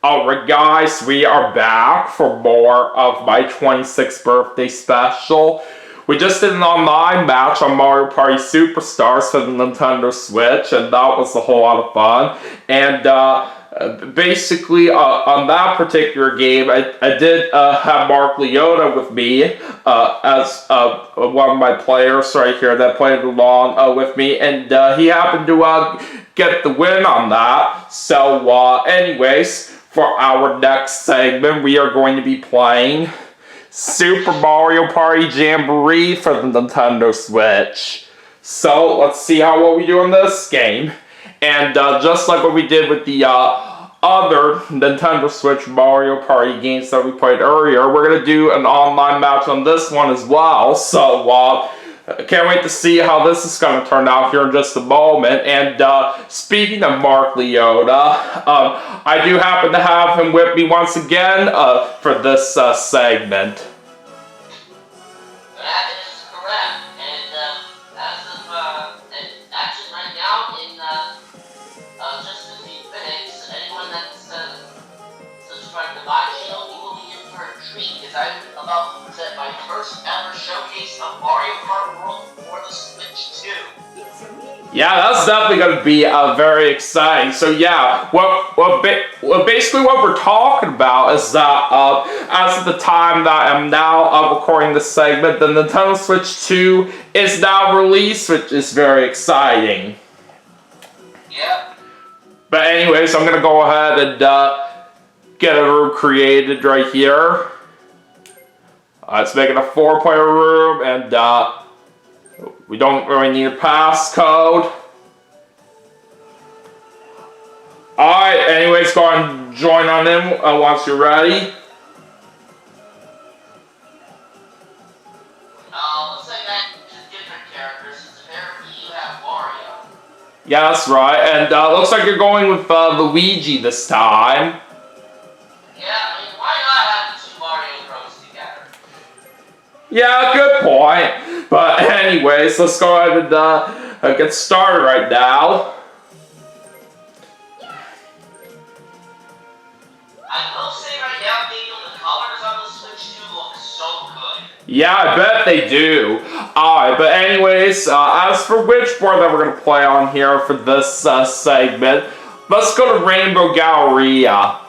Alright guys, we are back for more of my 26th birthday special. We just did an online match on Mario Party Superstars for the Nintendo Switch, and that was a whole lot of fun. And basically, on that particular game, I did have Mark Liotta with me as one of my players right here that played along with me, and he happened to get the win on that. So, anyways, for our next segment, we are going to be playing Super Mario Party Jamboree for the Nintendo Switch. So, let's see how well we do in this game. And just like what we did with the other Nintendo Switch Mario Party games that we played earlier, we're going to do an online match on this one as well. So, can't wait to see how this is going to turn out here in just a moment. And speaking of Mark Liotta, I do happen to have him with me once again for this segment. That is correct. And as of actually right now, in just a few minutes, anyone that's subscribed to my channel, you will be in for a treat, because I'm about to present my first ever showcase of Mario Kart World for the Switch 2. Yeah, that's definitely going to be very exciting. So yeah, basically what we're talking about is that as of the time that I'm now recording this segment, the Nintendo Switch 2 is now released, which is very exciting. Yep. But anyways, I'm going to go ahead and get a room created right here. Let's make it a 4-player room, and we don't really need a passcode. Alright, anyways, go and join on in once you're ready. Let's say that to different characters, since apparently you have Mario. Yeah, that's right, and looks like you're going with Luigi this time. Yeah, I mean, why not have the two Mario Bros together? Yeah, good point. But anyways, let's go ahead and get started right now. I will say right now, Daniel, the colors on the Switch 2 look so good. Yeah, I bet they do. Alright, but anyways, as for which board that we're going to play on here for this segment, let's go to Rainbow Galleria.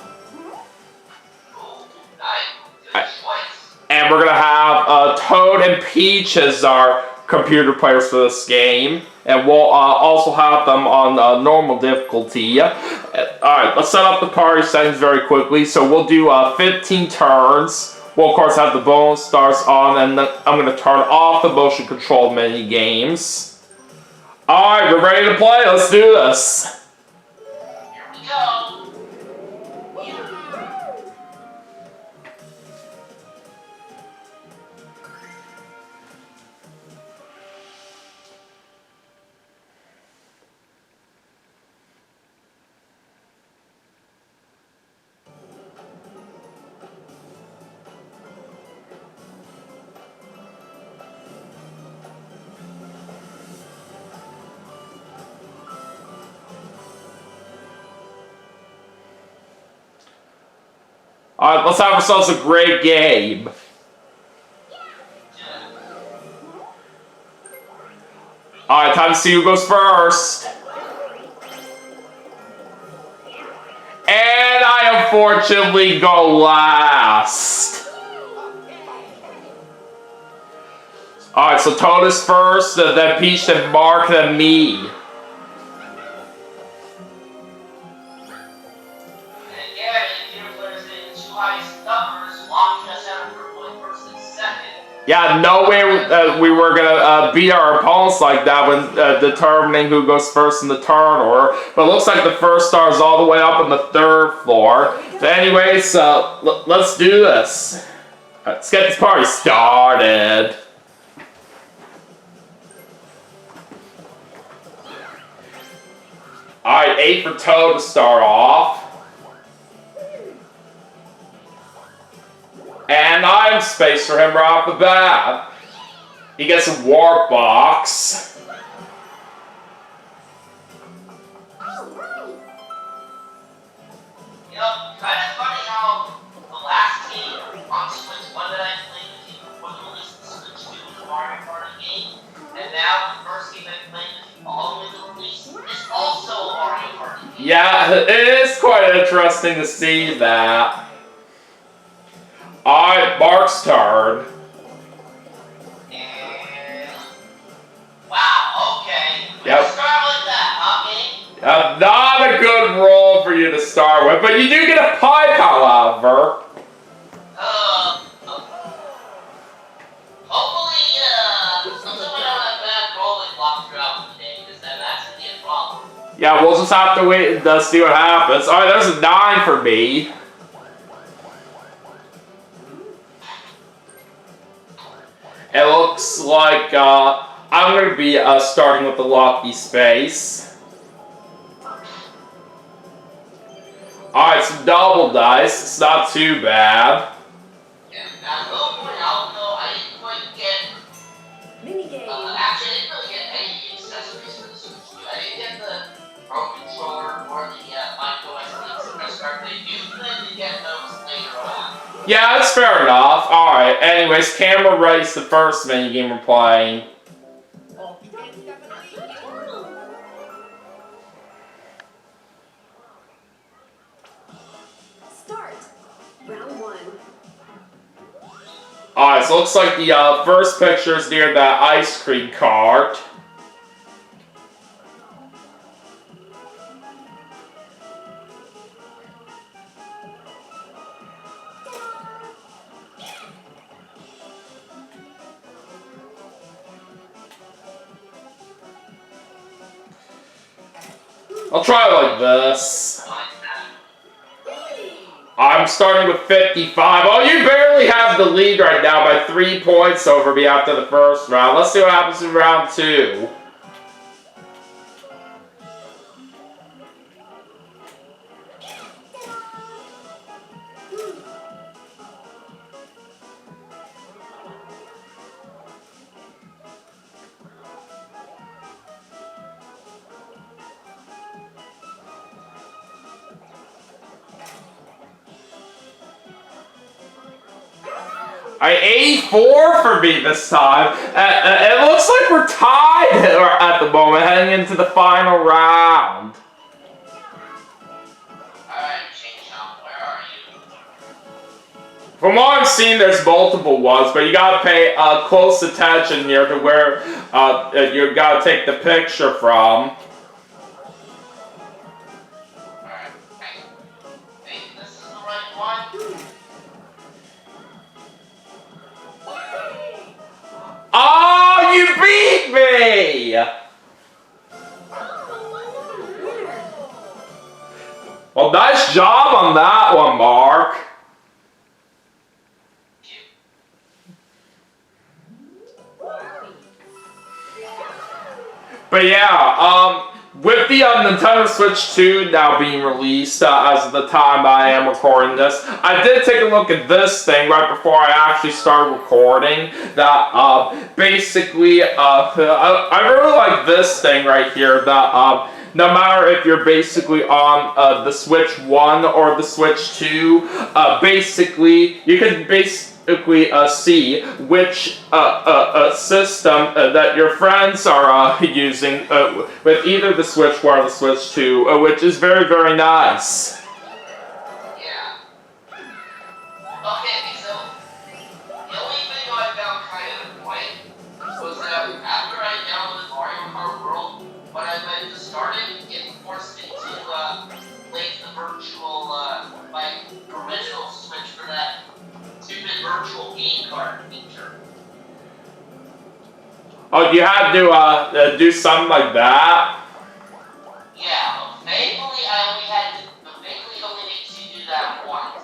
And we're going to have Toad and Peach as our computer players for this game. And we'll also have them on normal difficulty. Alright, let's set up the party settings very quickly. So we'll do 15 turns. We'll of course have the bonus stars on, and then I'm going to turn off the motion control mini games. Alright, we're ready to play. Let's do this. Here we go. Alright, let's have ourselves a great game. Alright, time to see who goes first. And I unfortunately go last. Alright, so Toad is first, then Peach, then Mark, then me. Yeah, no way we were going to beat our opponents like that when determining who goes first in the turn order. But it looks like the first star is all the way up on the 3rd floor. So anyways, let's do this. Let's get this party started. Alright, 8 for Toad to start off. And I have space for him right off the bat. He gets a warp box. Kind of funny how the last game on Switch 1 that I played with you was released to Switch 2 with the Mario Party game, and now the first game I played with you following the release is also a Mario Party game. Yeah, it is quite interesting to see that. Alright, Mark's turn. And... Wow, okay. Yep. Start like that, huh, game? Not a good roll for you to start with, but you do get a pipe, however. Hopefully, someone don't have bad rolling block throughout the day, because then that's gonna be a problem. Yeah, we'll just have to wait and see what happens. Alright, there's a 9 for me. It looks like I'm going to be starting with the lucky space. Alright, some double dice. It's not too bad. Yeah, now, no point out, though, I didn't quite get... Minigame. Actually, I didn't really get any accessories for the Switch 2. I didn't get the Pro Controller or the Micro SD Express card. They do plan to get those later on. Yeah, that's fair enough. Alright, anyways, camera race, the first minigame we're playing. Start. Round 1. Alright, so it looks like the first picture is near that ice cream cart. I'll try it like this. I'm starting with 55. Oh, you barely have the lead right now by 3 points over me after the first round. Let's see what happens in round 2. Alright, 84 for me this time. It looks like we're tied at the moment, heading into the final round. Alright, Shin-chan, where are you? From what I've seen, there's multiple ones, but you gotta pay close attention here to where you gotta take the picture from. Alright, hey, this is the right one? Oh, you beat me! Well, nice job on that one, Mark. But yeah, with the Nintendo Switch 2 now being released as of the time I am recording this, I did take a look at this thing right before I actually started recording. That basically, I really like this thing right here. That no matter if you're basically on the Switch 1 or the Switch 2, basically you can see which system that your friends are using with either the Switch 1 or the Switch 2, which is very, very nice. Yeah. Okay, so the only thing I found kind of annoying was that after I downloaded Mario Kart World, when I went to start it, it forced me to link the virtual, my original Switch for that stupid virtual game card feature. Oh, you had to do something like that? Yeah, but thankfully it only makes you do that once.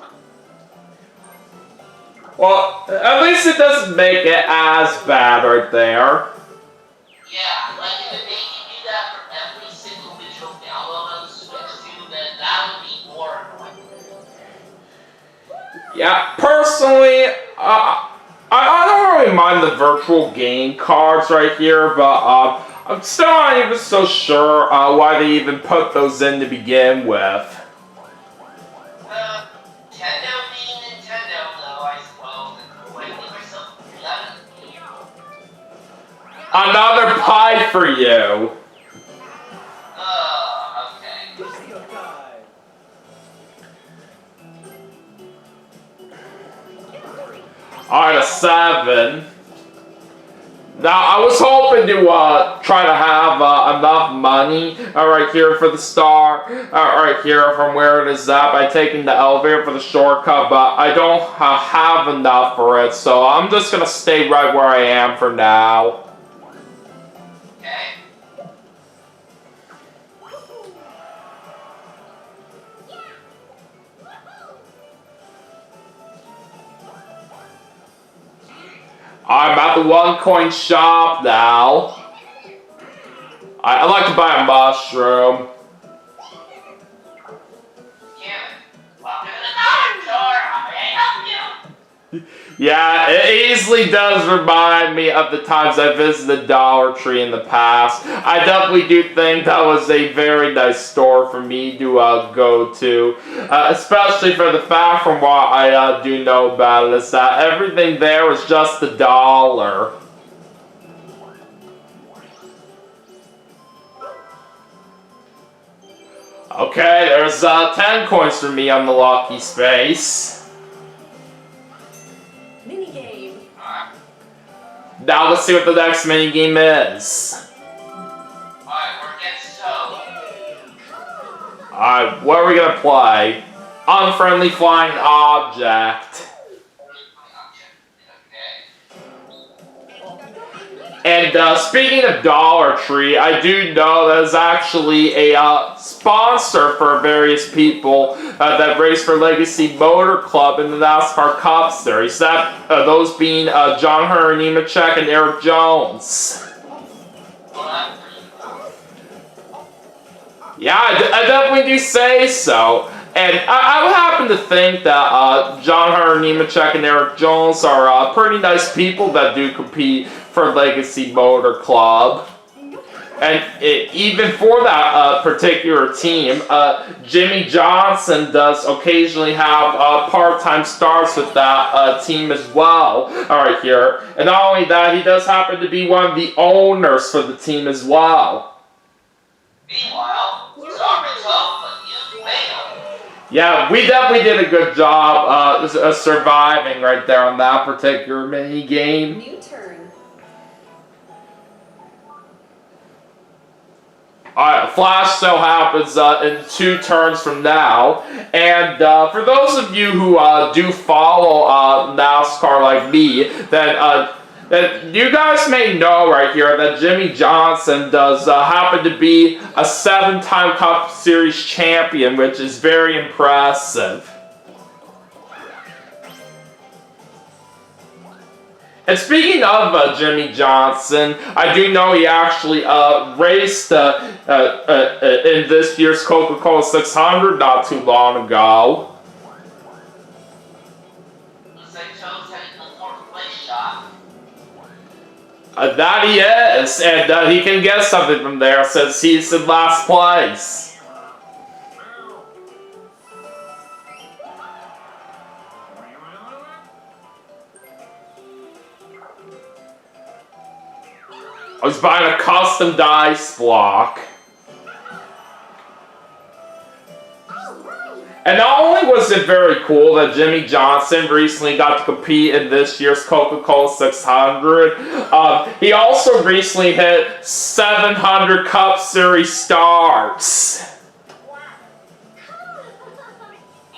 Well, at least it doesn't make it as bad right there. Yeah, like if it made you do that for every single digital download on the Switch 2, then that would be more annoying. Yeah, personally, I don't really mind the virtual game cards right here, but I'm still not even so sure why they even put those in to begin with. Another pie for you. Okay. Alright, a 7. Now, I was hoping to try to have enough money right here for the star, right here from where it is at by taking the elevator for the shortcut, but I don't have enough for it, so I'm just going to stay right where I am for now. Okay. I'm at the 1 coin shop now. I'd like to buy a mushroom. Welcome to the dollar store. How may I help you? Yeah, it easily does remind me of the times I visited Dollar Tree in the past. I definitely do think that was a very nice store for me to go to. Especially for the fact from what I do know about it is that everything there is just $1. Okay, there's 10 coins for me on the lucky space. Minigame. Now let's see what the next minigame is. Alright, we're getting so. Alright, what are we gonna play? Unfriendly flying object. And speaking of Dollar Tree, I do know that is actually a sponsor for various people that race for Legacy Motor Club in the NASCAR Cup Series. That those being John Hunter Nemechek and Eric Jones. Yeah, I definitely do say so. And I would happen to think that John Hunter Nemechek and Eric Jones are pretty nice people that do compete for Legacy Motor Club. And even for that particular team, Jimmy Johnson does occasionally have part-time stars with that team as well. Alright here. And not only that, he does happen to be one of the owners for the team as well. Meanwhile, sorry, tough, but you failed. Yeah, we definitely did a good job surviving right there on that particular mini game. New turn. Alright, Flash sale happens in 2 turns from now. And for those of you who do follow NASCAR like me, then you guys may know right here that Jimmy Johnson does happen to be a 7-time Cup Series champion, which is very impressive. And speaking of Jimmy Johnson, I do know he actually raced in this year's Coca-Cola 600 not too long ago. Looks like Joe's heading to the 4th place shot. That he is, and he can get something from there since he's in last place. I was buying a custom dice block. And not only was it very cool that Jimmy Johnson recently got to compete in this year's Coca-Cola 600, he also recently hit 700 Cup Series starts.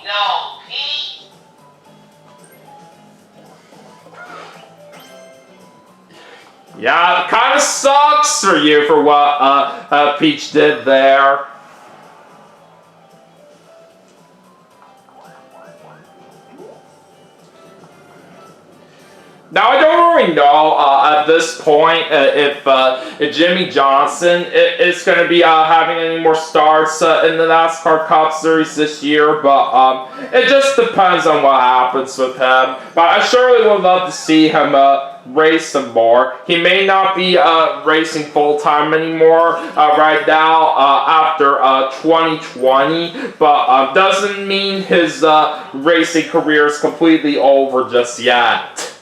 No, Pete. Yeah, it kind of sucks for you for what Peach did there. Now, I don't really know at this point if Jimmy Johnson is going to be having any more starts in the NASCAR Cup Series this year, but it just depends on what happens with him. But I surely would love to see him race some more. He may not be racing full-time anymore right now after 2020, but doesn't mean his racing career is completely over just yet.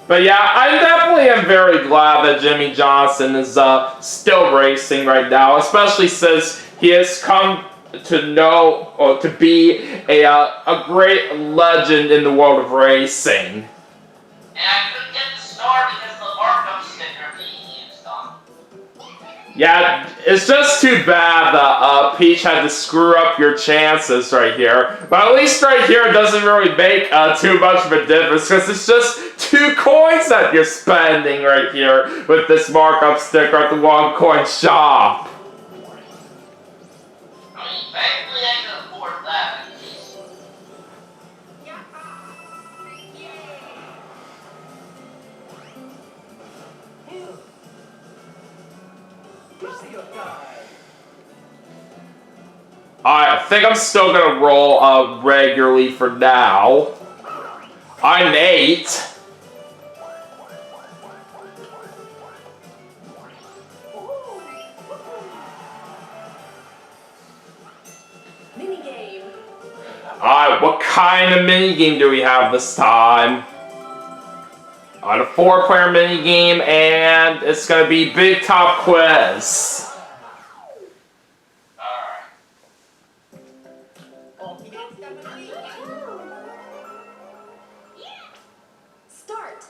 But yeah, I definitely am very glad that Jimmy Johnson is still racing right now, especially since he has come to know or to be a great legend in the world of racing. And I couldn't get the star because the markup sticker being used on. Yeah, it's just too bad that Peach had to screw up your chances right here. But at least right here it doesn't really make too much of a difference because it's just 2 coins that you're spending right here with this markup sticker at the 1 coin shop. I mean, thankfully I can afford that at least. I think I'm still gonna roll regularly for now. I'm 8. Minigame. Alright, what kind of minigame do we have this time? On a 4-player minigame, and it's gonna be Big Top Quiz. Alright. Start.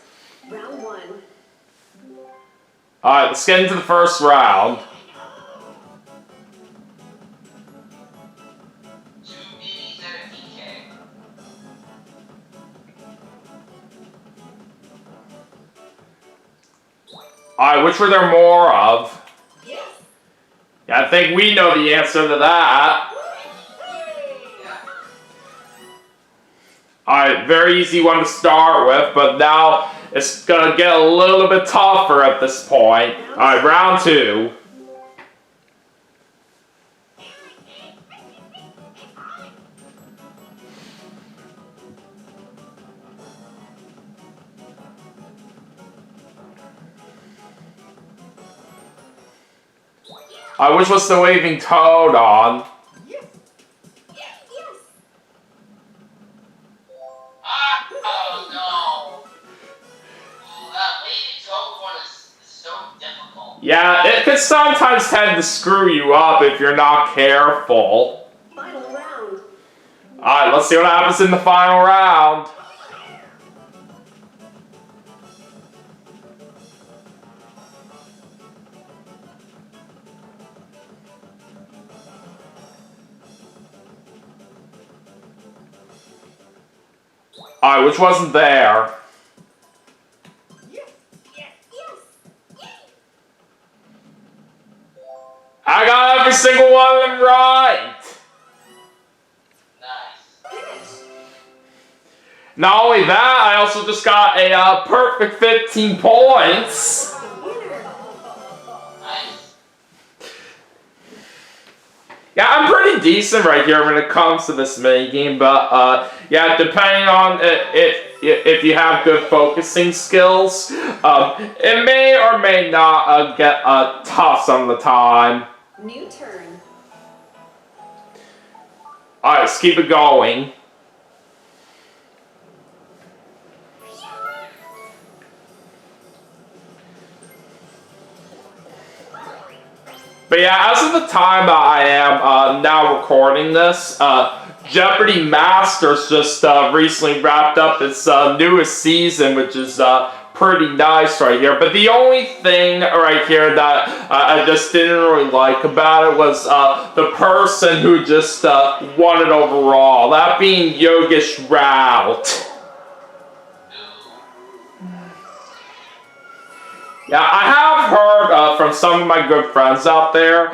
Round 1. Alright, let's get into the first round. 2 minis and a PK. Alright, which were there more of? Yes. Yeah, I think we know the answer to that. Alright, very easy one to start with, but now it's gonna get a little bit tougher at this point. Alright, round 2. Which was the waving toad on? Oh no! Ooh, that lady toad one is so difficult. Yeah, it could sometimes tend to screw you up if you're not careful. Final round. Alright, let's see what happens in the final round. Alright, which wasn't there? I got every single one of them right! Nice. Not only that, I also just got a perfect 15 points. Nice. Yeah, I'm pretty decent right here when it comes to this minigame, but yeah, depending on if you have good focusing skills, it may or may not get tough some of the time. New turn. Alright, let's keep it going. But yeah, as of the time that I am now recording this, Jeopardy Masters just recently wrapped up its newest season, which is pretty nice right here. But the only thing right here that I just didn't really like about it was the person who just won it overall, that being Yogesh Rout. Yeah, I have heard from some of my good friends out there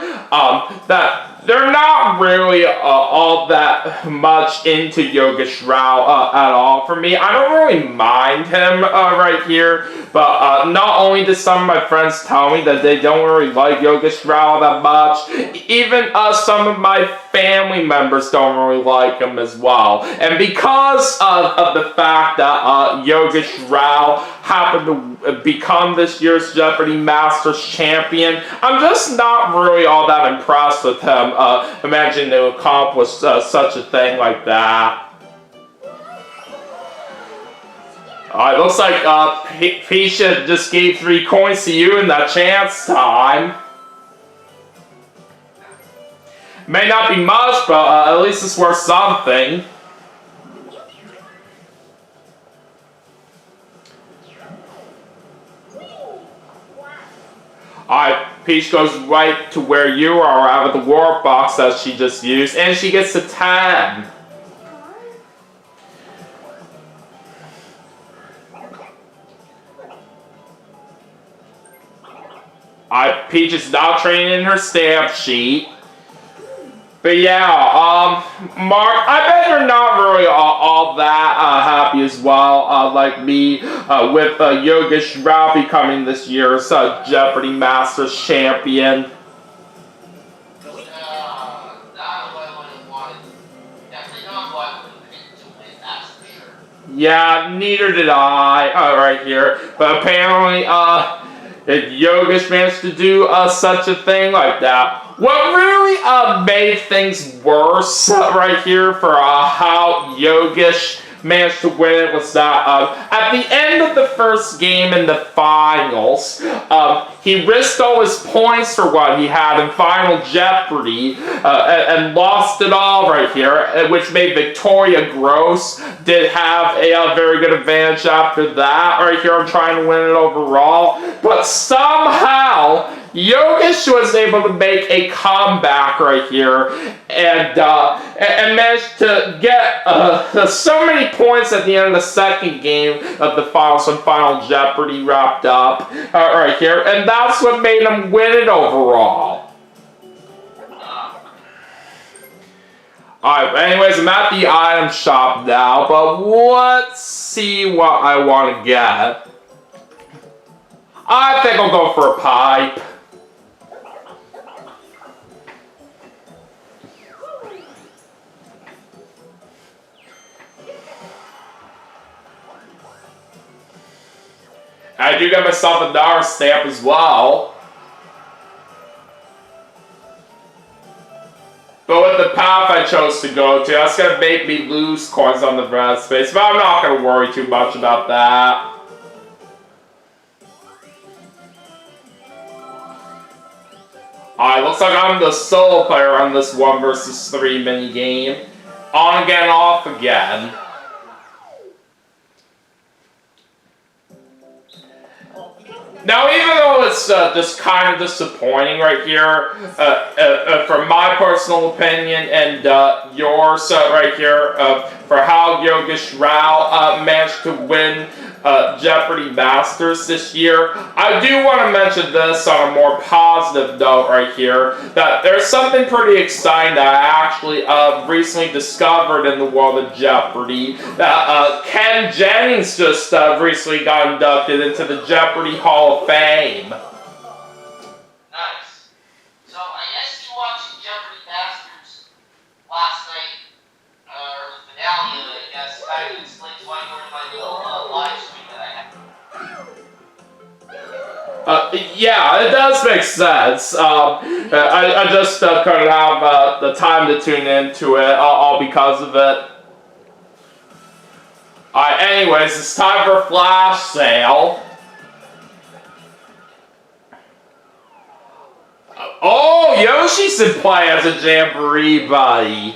that they're not really all that much into Yogesh Rao at all. For me, I don't really mind him right here, but not only do some of my friends tell me that they don't really like Yogesh Rao that much, even some of my family members don't really like him as well. And because of the fact that Yogesh Rao happened to become this year's Jeopardy Masters champion, I'm just not really all that impressed with him. Imagine to accomplish such a thing like that. Looks like Peach just gave 3 coins to you in that chance time. May not be much, but at least it's worth something. Alright, Peach goes right to where you are out of the warp box that she just used, and she gets a 10. Peach is now training in her stamp sheet. But yeah, Mark, I bet you're not really all that happy as well, like me, with Yogesh Rao becoming this year's Jeopardy Masters champion. Yeah, neither did I. Right here. But apparently, if Yogesh managed to do such a thing like that. What really made things worse right here for how Yogesh managed to win it was that at the end of the first game in the finals, he risked all his points for what he had in Final Jeopardy and lost it all right here, which made Victoria Gross did have a very good advantage after that right here. I'm trying to win it overall, but somehow Yogesh was able to make a comeback right here and managed to get so many points at the end of the second game of the finals when Final Jeopardy wrapped up right here, and that's what made him win it overall. Alright, anyways, I'm at the item shop now, but let's see what I want to get. I think I'll go for a pipe. I do get myself a dollar stamp as well. But with the path I chose to go to, that's going to make me lose coins on the red space. But I'm not going to worry too much about that. Alright, looks like I'm the solo player on this 1 versus 3 mini game. On again, off again. Now, even though it's just kind of disappointing right here, from my personal opinion and yours right here, for how Yogesh Rao managed to win Jeopardy Masters this year, I do want to mention this on a more positive note right here, that there's something pretty exciting that I actually recently discovered in the world of Jeopardy, that Ken Jennings just recently got inducted into the Jeopardy Hall of Fame. Nice. So I guess you watched Jeopardy Masters last night, or the finale of it, I guess. That explains why you were in my little live stream that I had. Yeah, it does make sense. I just couldn't have the time to tune into it, all because of it. Alright, anyways, it's time for a flash sale. Oh, Yoshi's in play as a Jamboree buddy.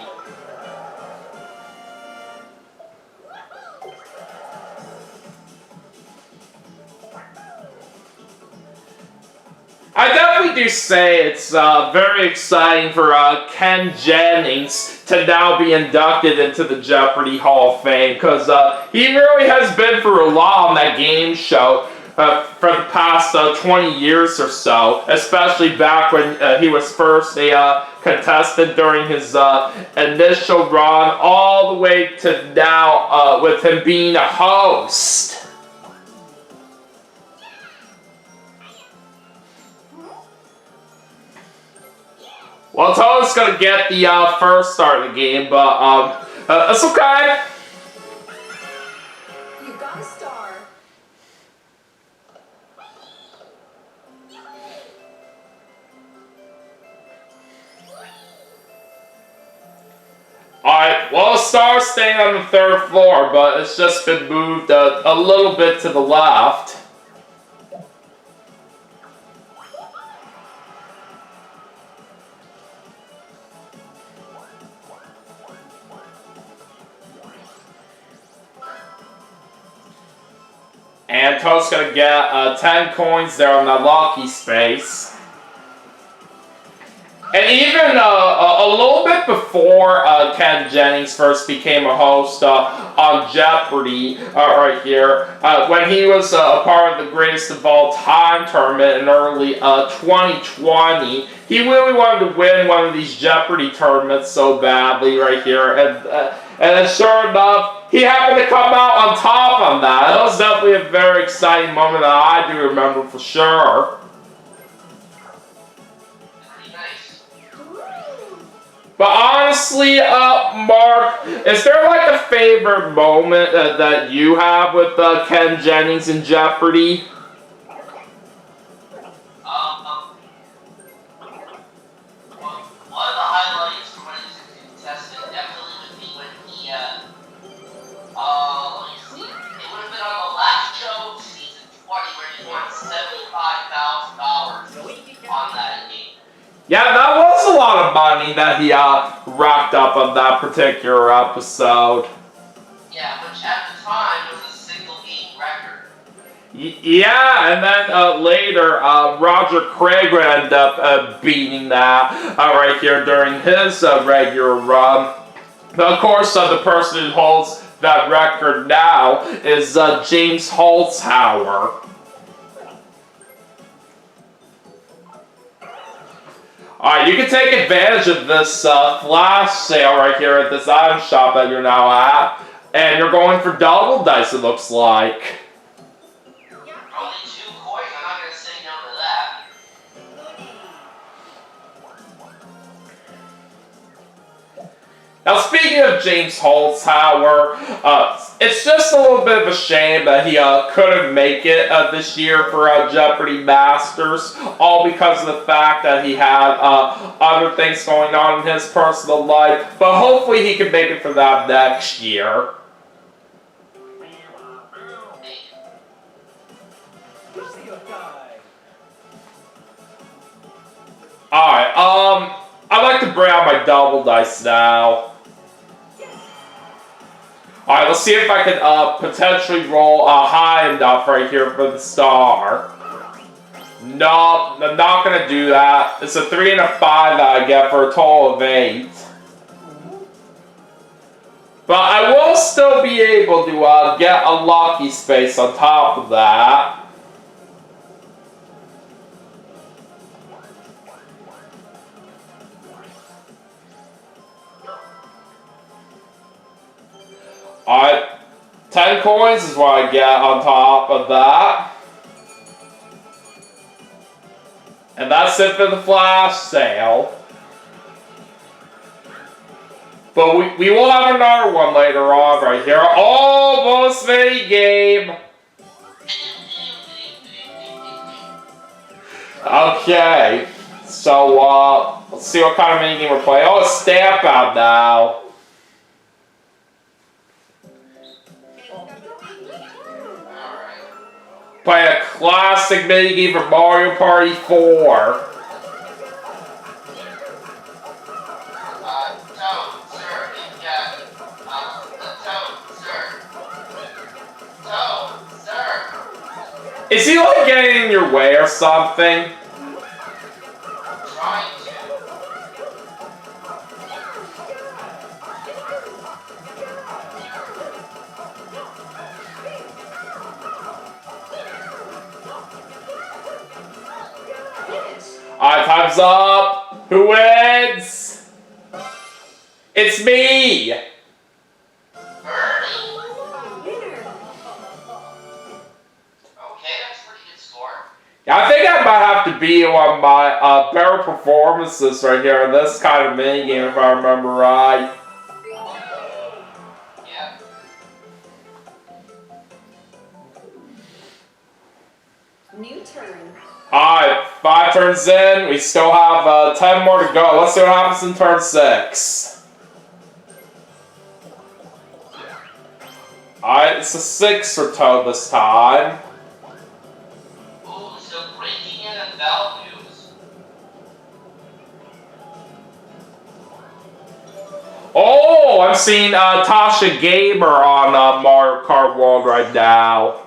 I definitely do say it's very exciting for Ken Jennings to now be inducted into the Jeopardy Hall of Fame, because he really has been for a while on that game show for the past 20 years or so, especially back when he was first a contestant during his initial run, all the way to now with him being a host. Well, Toad's gonna get the first start of the game, but it's okay. You got a star. Alright, well, the star's staying on the third floor, but it's just been moved a little bit to the left. And Toad's gonna get 10 coins there on that lucky space. And even a little bit before Ken Jennings first became a host on Jeopardy, right here, when he was a part of the Greatest of All Time tournament in early 2020, he really wanted to win one of these Jeopardy tournaments so badly right here. And then sure enough, he happened to come out on top on that. That was definitely a very exciting moment that I do remember for sure. But honestly, Mark, is there like a favorite moment that you have with Ken Jennings in Jeopardy? Well, one of the highlights from when he was a contestant definitely would be when he, let me see, it would have been on the last show, season 20, where he won $75,000 on that game. Yeah, that was a lot of money that he racked up on that particular episode. Yeah, which at the time was a single game record. Yeah, and then later, Roger Craig would end up beating that right here during his regular run. But of course, the person who holds that record now is James Holzhauer. Alright, you can take advantage of this flash sale right here at this item shop that you're now at. And you're going for double dice, it looks like. Only 2 coins, I'm not going to say no to that. Now, speaking of James Holzhauer, it's just a little bit of a shame that he couldn't make it this year for Jeopardy Masters, all because of the fact that he had other things going on in his personal life, but hopefully he can make it for that next year. Alright, I'd like to bring out my double dice now. Alright, let's see if I can potentially roll high enough right here for the star. Nope, I'm not going to do that. It's a 3 and a 5 that I get for a total of 8. But I will still be able to get a lucky space on top of that. Alright, 10 coins is what I get on top of that. And that's it for the flash sale. But we will have another one later on right here. Oh, bonus mini game! Okay, so let's see what kind of mini game we're playing. Oh, it's Stamp Out now. Play a classic minigame from Mario Party 4. Toad, sir, Toad, sir. Is he like getting in your way or something? Trying to. Alright, time's up. Who wins? It's me! Winner. Okay, that's a pretty good score. Yeah, I think I might have to be one of my better performances right here in this kind of minigame if I remember right. Yeah. New turn. Alright, 5 turns in. We still have 10 more to go. Let's see what happens in turn 6. It's a 6er toe this time. Ooh, so breaking NFL news. Oh, I'm seeing Tasha Gamer on Mario Kart World right now.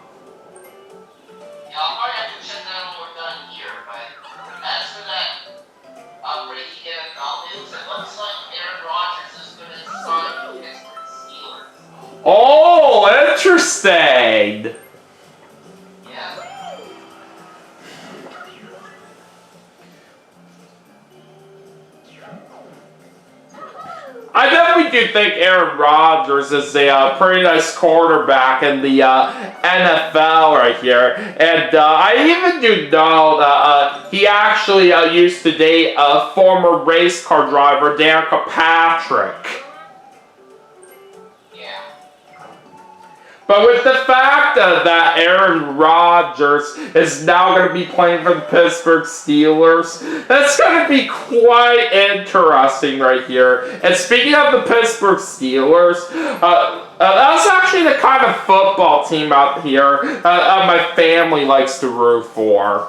Yeah, I'll probably have to check that out when we're done here, but as for that breaking NFL news, it looks like Aaron Rodgers is going to sign with the Pittsburgh Steelers. Oh, interesting. Yeah. I definitely do think Aaron Rodgers is a pretty nice quarterback in the NFL right here. And I even do know that he actually used to date a former race car driver, Danica Patrick. Yeah. But with the fact that Aaron Rodgers is now going to be playing for the Pittsburgh Steelers, that's going to be quite interesting right here. And speaking of the Pittsburgh Steelers, that's actually the kind of football team out here my family likes to root for.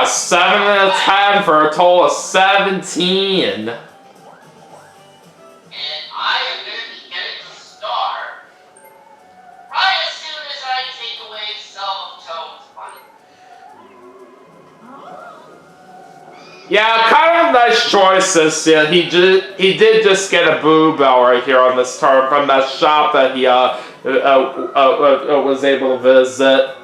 7 out of 10 for a total of 17. And I am going to be getting the star right as soon as I take away Self-Tone's money. Yeah, kind of nice choices. Yeah, he did just get a boo bell right here on this turn from that shop that he was able to visit.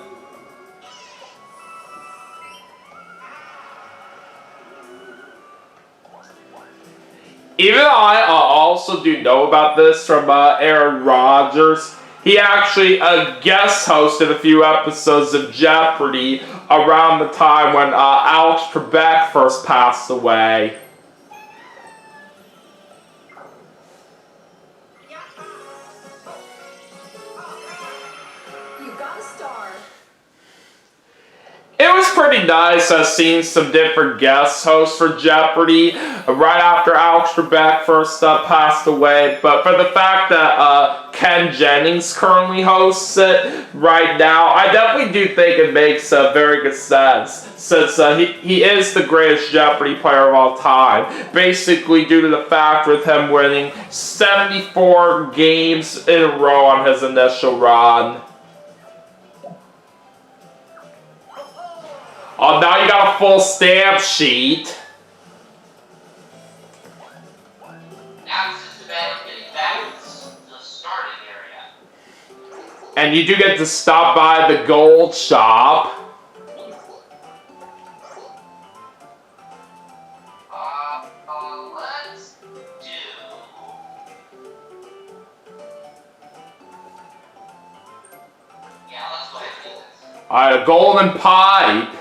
Even I also do know about this from Aaron Rodgers. He actually guest hosted a few episodes of Jeopardy around the time when Alex Trebek first passed away. You got a star. It was pretty nice seeing some different guest hosts for Jeopardy right after Alex Trebek first passed away. But for the fact that Ken Jennings currently hosts it right now, I definitely do think it makes very good sense, since he is the greatest Jeopardy player of all time. Basically due to the fact with him winning 74 games in a row on his initial run. Oh, now you got a full stamp sheet. Now it's just a matter of getting back to the starting area. And you do get to stop by the gold shop. Let's do... Yeah, let's go ahead and do this. Alright, a golden pipe.